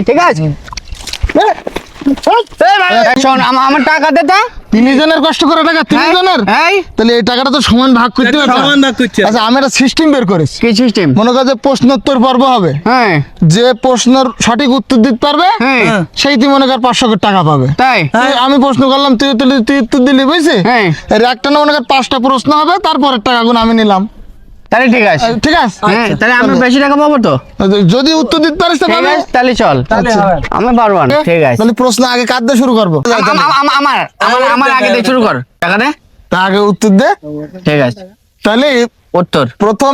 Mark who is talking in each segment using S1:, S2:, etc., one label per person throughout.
S1: ঠিক আছে শোন আমার টাকা দে তা
S2: তিনজনের কষ্ট করে টাকা তিনজনের তাহলে এই টাকাটা তো সমান ভাগ করতে হবে
S3: সমান ভাগ করতে হবে।
S2: আচ্ছা আমি একটা সিস্টেম বের করেছি
S1: কি সিস্টেম
S2: মনে কর যে প্রশ্নোত্তর পর্ব হবে
S1: হ্যাঁ
S2: যে প্রশ্নের সঠিক উত্তর দিতে পারবে
S1: হ্যাঁ
S2: সেই তুই মনে কর 500 করে টাকা পাবে
S1: তাই
S2: আমি প্রশ্ন করলাম তুই উত্তর দিলি বুঝছি
S1: হ্যাঁ
S2: এর একটা না মনে কর 5টা প্রশ্ন হবে তারপরের টাকাগুলো আমি নিলাম
S1: তাহলে ঠিক আছে
S2: ঠিক আছে
S1: হ্যাঁ তাহলে আমি বেশি টাকা পাবো তো
S2: যদি উত্তর দিতে পারিস তো
S1: ঠিক
S2: পাবে
S1: আছে তাহলে চল আমি পারবো না ঠিক আছে
S2: তাহলে প্রশ্ন আগে কার দিয়ে শুরু করবো
S1: আমার আগে দিয়ে শুরু কর টাকা দে
S2: তা আগে উত্তর দে
S1: ঠিক আছে
S2: তাহলে
S1: উত্তর
S2: প্রথম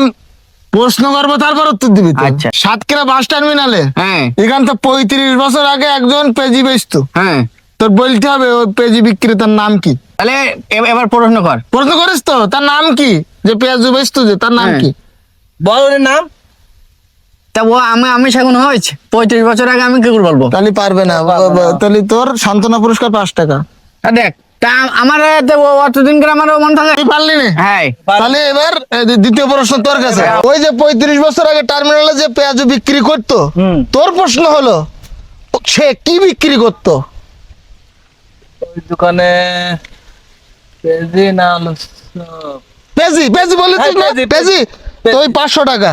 S2: প্রশ্ন করবো তারপর উত্তর দিবি তো।
S1: আচ্ছা।
S2: সাতক্ষীরা বাস টার্মিনালে
S1: হ্যাঁ
S2: এখান থেকে 35 বছর আগে একজন পেজি বেচতো
S1: হ্যাঁ
S2: তোর বলতে হবে ওই পেজি বিক্রেতার নাম কি
S1: তাহলে এবার প্রশ্ন কর
S2: প্রশ্ন করিস তো তার নাম কি যে পেঁয়াজ বেচতো যে তার নাম
S1: হ্যাঁ।
S2: কি
S3: বল ওর নাম
S1: তা ও আমি সেগুন হয়েছে 35 বছর আগে আমি কি করে বলবো
S2: তাহলে পারবে না তাহলে তোর সান্ত্বনা পুরস্কার 5 টাকা
S1: দেখ তা আমার অতদিন করে আমার মন থাকে
S2: তুই পারলি না
S1: হ্যাঁ
S2: তাহলে এবার দ্বিতীয় প্রশ্ন তোর কাছে ওই যে 35 বছর আগে টার্মিনালে যে পেঁয়াজ বিক্রি করতো তোর প্রশ্ন হলো সে কি বিক্রি করতো
S3: ওই দোকানে পেজি না
S2: পেজি পেজি বলি তুই না
S3: পেজি,
S2: পেজি তো ওই 500 টাকা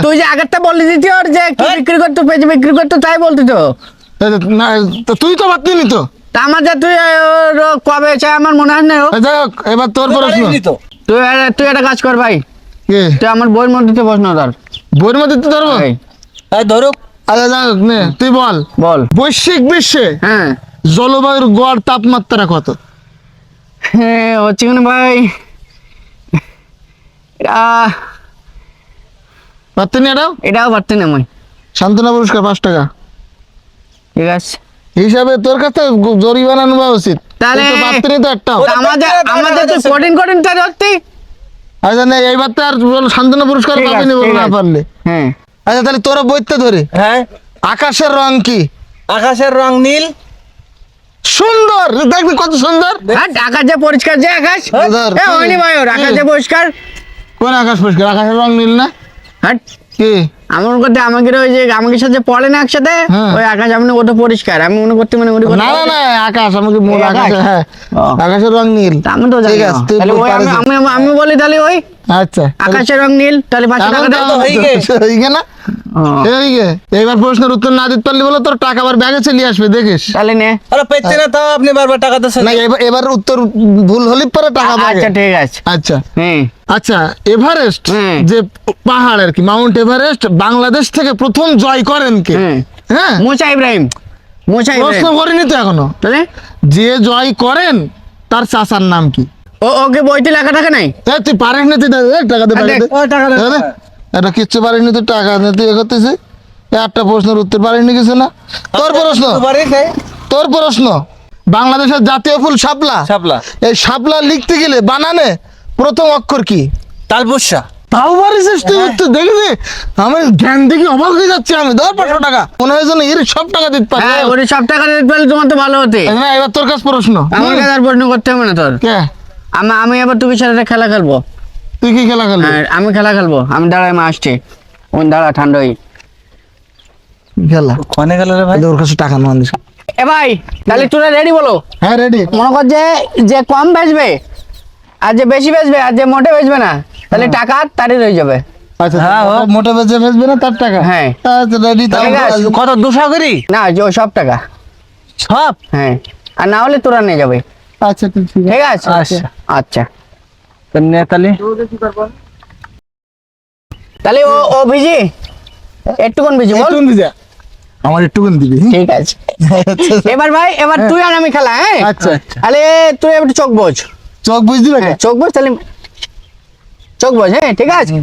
S1: তুই যে আগেরটা বললি দিতি ওর যে কি বিক্রি করতো পেঁয়াজ বিক্রি করতো তাই বলতি তো
S2: না তো তুই তো পারতি নি তো
S1: তা আমার যে তুই কবে চাই আমার মনে হয় না
S2: যাই হোক এবার তোর প্রশ্ন
S1: তুই একটা কাজ কর ভাই
S2: কি
S1: তুই আমার বইয়ের মধ্যে তো প্রশ্ন ধর
S2: বইয়ের মধ্যে তুই ধরবো
S3: ধরুক
S2: আচ্ছা যাই হোক নে তুই বল
S1: বল
S2: বৈশ্বিক বিশ্বে
S1: হ্যাঁ
S2: জলবায়ুর গড় তাপমাত্রা কত
S1: হ্যাঁ হচ্ছে কেন ভাই
S2: পারতি না
S1: এটাও পারতি না আমি
S2: সান্ত্বনা পুরস্কার 5 টাকা
S1: ঠিক আছে
S2: হিসাবে তোর কাছে জরিমানা নেওয়া উচিত
S1: তাহলে
S2: তুই তো পারতি না তো একটাও
S1: আমাদের তুই কঠিনটা ধরতি
S2: আচ্ছা না এইবার তো আর সান্ত্বনা পুরস্কার
S1: ঠিক
S2: পাবি
S1: আছে,
S2: না
S1: ঠিক
S2: না
S1: আছে।
S2: পারলে
S1: হ্যাঁ
S2: আচ্ছা তাহলে তোরা বইতে ধরে
S3: হ্যাঁ
S2: আকাশের রং কি
S3: আকাশের রং নীল
S2: সুন্দর দেখবি কত সুন্দর
S1: আকাশ যে পরিষ্কার যে আকাশ
S2: ধর।
S1: হয়নি ভাই ওর আকাশ যে পরিষ্কার
S2: কোন আকাশ পরিষ্কার আকাশের রং নীল না
S1: হাট
S2: কি
S1: আমার করতে আমাকে ওই যে আমাকে সাথে পড়ে না একসাথে
S2: হ্যাঁ।
S1: ওই আকাশ আমি কত পরিষ্কার আমি মনে করতে মানে মনে করতে
S2: না না না আকাশ আমাকে মূল
S1: এই আকাশ?
S2: আকাশ হ্যাঁ
S1: ও।
S2: আকাশের রং নীল
S1: তা আমি তো জানি
S2: ঠিক
S1: না।
S2: আছে তুই
S1: তাহলে ওই
S2: পারিস।
S1: আমি বলি তাহলে ওই
S2: আচ্ছা
S1: আকাশের রং নীল তাহলে 500 টাকা দে
S3: তো হয়ে গে।
S2: হয়ে গে না এই গে এইবার প্রশ্নের উত্তর না দিতে পারলি বলে তোর টাকা আবার ব্যাগে চলে আসবে দেখিস
S1: তাহলে নে
S3: আরে পেচ্ছে না তাও আপনি বারবার টাকা দিচ্ছেন
S2: না এবার উত্তর ভুল হলে পরে টাকা পাবে
S1: আচ্ছা ঠিক আছে
S2: আচ্ছা
S1: হ্যাঁ
S2: আচ্ছা এভারেস্ট
S1: হুম।
S2: যে পাহাড় আর কি মাউন্ট এভারেস্ট বাংলাদেশ থেকে প্রথম জয় করেন কে
S1: হুম।
S2: হ্যাঁ
S1: মুসা ইব্রাহিম
S2: প্রশ্ন করিনি তো এখনো
S1: তাহলে
S2: যে জয় করেন তার চাচার নাম কি
S1: ওকে বইতে লেখা থাকে নাই
S2: এ তুই পারিস না তুই টাকা দে
S1: দেখ,
S3: টাকা দে।
S2: এটা কিচ্ছু পারিস না তুই টাকা দে তুই করতেছিস একটা প্রশ্নের উত্তর পারিস না কিছু না তোর প্রশ্ন তোর প্রশ্ন বাংলাদেশের জাতীয় ফুল শাপলা
S3: শাপলা
S2: এই শাপলা লিখতে গেলে বানানে প্রথম অক্ষর কি
S3: তালবস্যা
S2: তাও পারিস তুই উত্তর দেখবি আমার জ্ঞান দেখি অবাক হয়ে যাচ্ছে আমি 500 টাকা মনে হয় যেন এর সব টাকা দিতে পারি
S1: হ্যাঁ ওরে সব টাকা দিতে পারলে তোমার তো ভালো হতে
S2: না এবার তোর কাছে প্রশ্ন
S1: আমার কাছে আর প্রশ্ন করতে হবে না তোর
S2: কে
S1: আমি এবার তুমি সাথে খেলা খেলবো
S2: তুই কি খেলা খেলবি
S1: হ্যাঁ আমি খেলা খেলবো আমি দাঁড়াই মা আসছে ওই দাঁড়া ঠান্ডা হই
S2: খেলা
S3: কোনে গেল রে ভাই
S2: ওর কাছে টাকা না আনিস
S1: এ ভাই তাহলে তোরা রেডি বলো
S2: হ্যাঁ রেডি
S1: মনে কর যে কম বেচবে আর যে বেশি বেচবে আর যে মোটে বেচবে না তাহলে টাকা তারই রয়ে যাবে
S2: আচ্ছা
S3: হ্যাঁ,
S2: মোটা বেচে বেচবে না তার টাকা
S1: হ্যাঁ।
S2: আচ্ছা রেডি
S1: ঠিক আছে।
S3: কত 200 করি
S1: না যে ওই সব টাকা
S3: সব
S1: হ্যাঁ আর না হলে তোরা নিয়ে যাবে
S2: আচ্ছা ঠিক
S1: ঠিক আছে
S3: আচ্ছা।
S1: আচ্ছা
S3: তো নে তাহলে
S1: তাহলে ও ভিজি একটুকুন ভিজি বল
S2: একটুকুন দিবি আমার একটুকুন দিবি
S1: ঠিক আছে এবার ভাই এবার তুই আর আমি খেলা হ্যাঁ
S2: আচ্ছা
S1: তাহলে তুই একটু চোখ বোঝ
S2: চোখ বুঝ দিবে
S1: হ্যাঁ চোখ বোঝ তাহলে চোখ বোঝ হ্যাঁ ঠিক আছে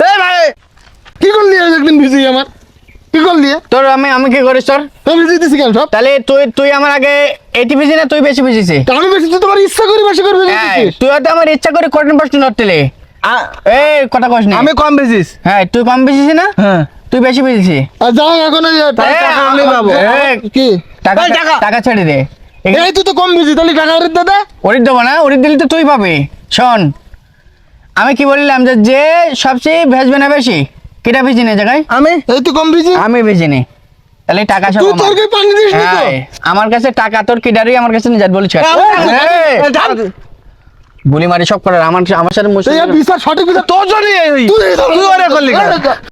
S2: এই ভাই কি করলি একদিন ভিজি আমার কি করলি
S1: তোর আমি কি করিস তোর
S2: তো ভিজি দিছি কেন সব
S1: তাহলে তুই আমার আগে এটি ভিজি না তুই বেশি ভিজিছি
S2: আমি বেশি তো তোমার ইচ্ছা করি বেশি করে ভিজি
S1: হ্যাঁ
S2: দিছিস
S1: তুই হয়তো আমার ইচ্ছা করে কঠিন প্রশ্ন ধরতেলে এই কথা কস না
S3: আমি কম বেচিস
S1: হ্যাঁ তুই কম বেশিছি না
S3: হ্যাঁ
S1: তুই বেশি বেশিছি
S2: আর যাও এখন এই
S1: টাকা
S3: আনলেই পাবো।
S2: কি
S1: টাকা
S3: এই টাকা।
S1: টাকা ছেড়ে দে
S2: এই তুই তো কম ভিজি তাহলে টাকা রে দাদা
S1: ওরিদ দেবো না ওরিদ দিলে তো তুই পাবি শোন আমি কি বললাম যে সবচেয়ে ভেজবে না বেশি কিটা ভিজি না জায়গায়
S3: আমি
S2: এই তো কম বিজি
S1: আমি ভিজি নি তাহলে টাকা সব
S2: তুই
S1: আমার।
S2: তোর পানি দিস নি তো
S1: হ্যাঁ, আমার কাছে টাকা তোর কিডারই আমার কাছে নিজাত বলছ গুলি মারি সব করার আমার সাথে
S2: এই বিচার সঠিক বিচার তোর জন্যই তুই
S3: তুই ওরে করলি কেন?